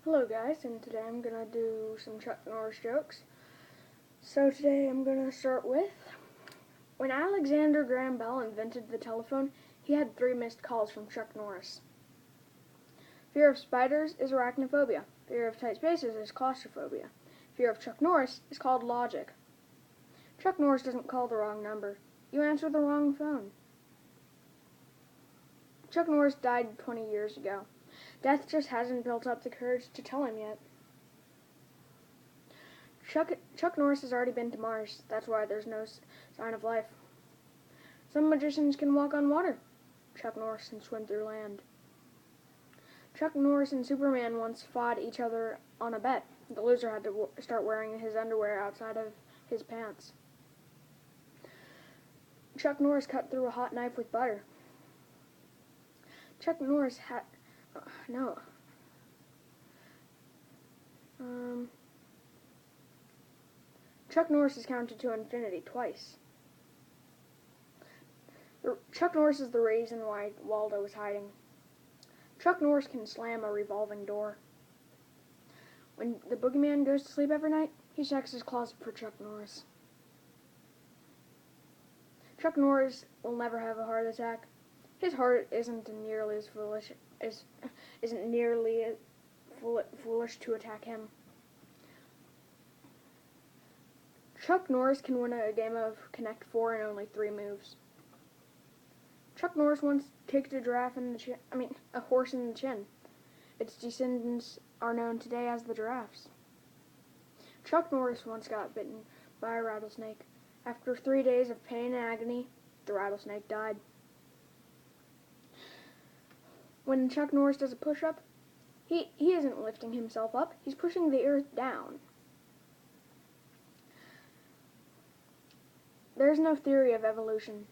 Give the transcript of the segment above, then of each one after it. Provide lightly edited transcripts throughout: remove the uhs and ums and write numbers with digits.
Hello guys, and today I'm going to do some Chuck Norris jokes. So today I'm going to start with, when Alexander Graham Bell invented the telephone, he had 3 missed calls from Chuck Norris. Fear of spiders is arachnophobia. Fear of tight spaces is claustrophobia. Fear of Chuck Norris is called logic. Chuck Norris doesn't call the wrong number. You answer the wrong phone. Chuck Norris died 20 years ago. Death just hasn't built up the courage to tell him yet. Chuck Norris has already been to Mars. That's why there's no sign of life. Some magicians can walk on water. Chuck Norris can swim through land. Chuck Norris and Superman once fought each other on a bet. The loser had to start wearing his underwear outside of his pants. Chuck Norris cut through a hot knife with butter. Chuck Norris had... no. Chuck Norris is counted to infinity twice. Chuck Norris is the reason why Waldo was hiding. Chuck Norris can slam a revolving door. When the boogeyman goes to sleep every night, he checks his closet for Chuck Norris. Chuck Norris will never have a heart attack. His heart isn't nearly as foolish to attack him. Chuck Norris can win a game of Connect 4 in only 3 moves. Chuck Norris once kicked a horse in the chin. Its descendants are known today as the giraffes. Chuck Norris once got bitten by a rattlesnake. After 3 days of pain and agony, the rattlesnake died. When Chuck Norris does a push-up, he isn't lifting himself up, he's pushing the earth down. There's no theory of evolution,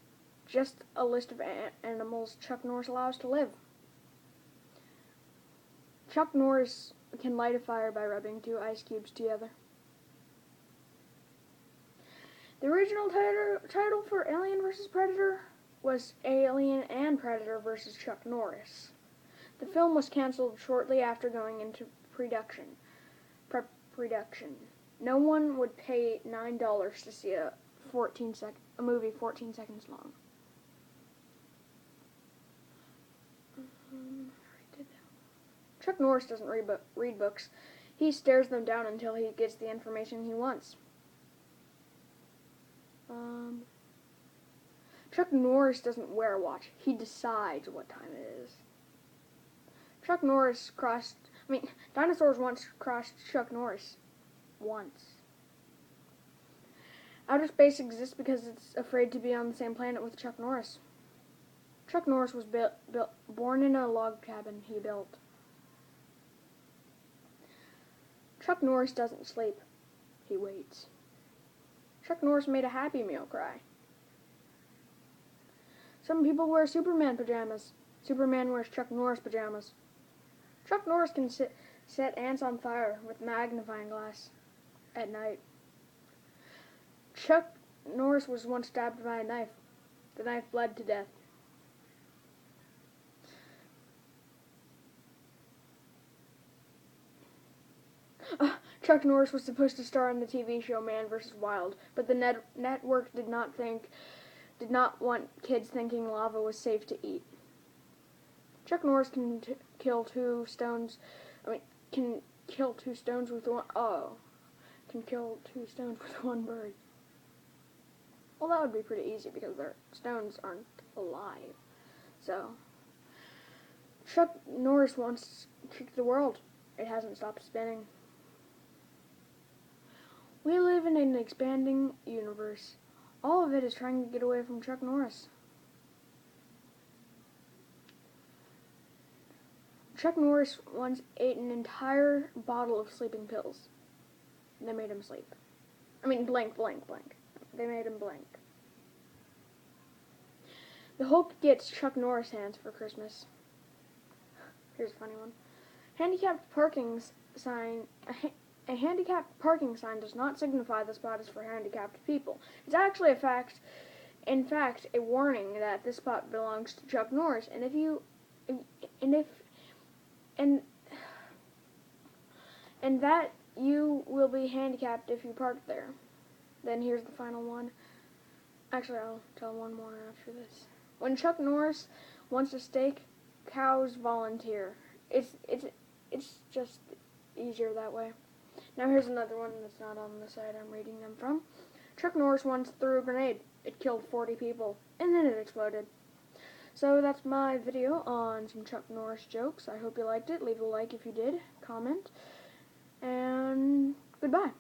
just a list of animals Chuck Norris allows to live. Chuck Norris can light a fire by rubbing 2 ice cubes together. The original title for Alien vs. Predator was Alien and Predator vs. Chuck Norris. The film was canceled shortly after going into pre-production. No one would pay $9 to see a movie 14 seconds long. Chuck Norris doesn't read books. He stares them down until he gets the information he wants. Chuck Norris doesn't wear a watch. He decides what time it is. Dinosaurs once crossed Chuck Norris. Once. Outer space exists because it's afraid to be on the same planet with Chuck Norris. Chuck Norris was born in a log cabin he built. Chuck Norris doesn't sleep. He waits. Chuck Norris made a Happy Meal cry. Some people wear Superman pajamas. Superman wears Chuck Norris pajamas. Chuck Norris can set ants on fire with magnifying glass at night. Chuck Norris was once stabbed by a knife. The knife bled to death. Chuck Norris was supposed to star in the TV show Man vs. Wild, but the network did not want kids thinking lava was safe to eat. Chuck Norris can kill 2 stones. Can kill 2 stones with one. Can kill 2 stones with 1 bird. Well, that would be pretty easy because their stones aren't alive. So, Chuck Norris wants to kick the world. It hasn't stopped spinning. We live in an expanding universe. All of it is trying to get away from Chuck Norris. Chuck Norris once ate an entire bottle of sleeping pills. They made him sleep. Blank. They made him blank. The Hulk gets Chuck Norris hands for Christmas. Here's a funny one. A handicapped parking sign does not signify the spot is for handicapped people. It's actually in fact, a warning that this spot belongs to Chuck Norris. And that you will be handicapped if you park there. Then here's the final one. Actually, I'll tell one more after this. When Chuck Norris wants a steak, cows volunteer. It's just easier that way. Now here's another one that's not on the side I'm reading them from. Chuck Norris once threw a grenade. It killed 40 people, and then it exploded. So that's my video on some Chuck Norris jokes. I hope you liked it. Leave a like if you did. Comment. And goodbye.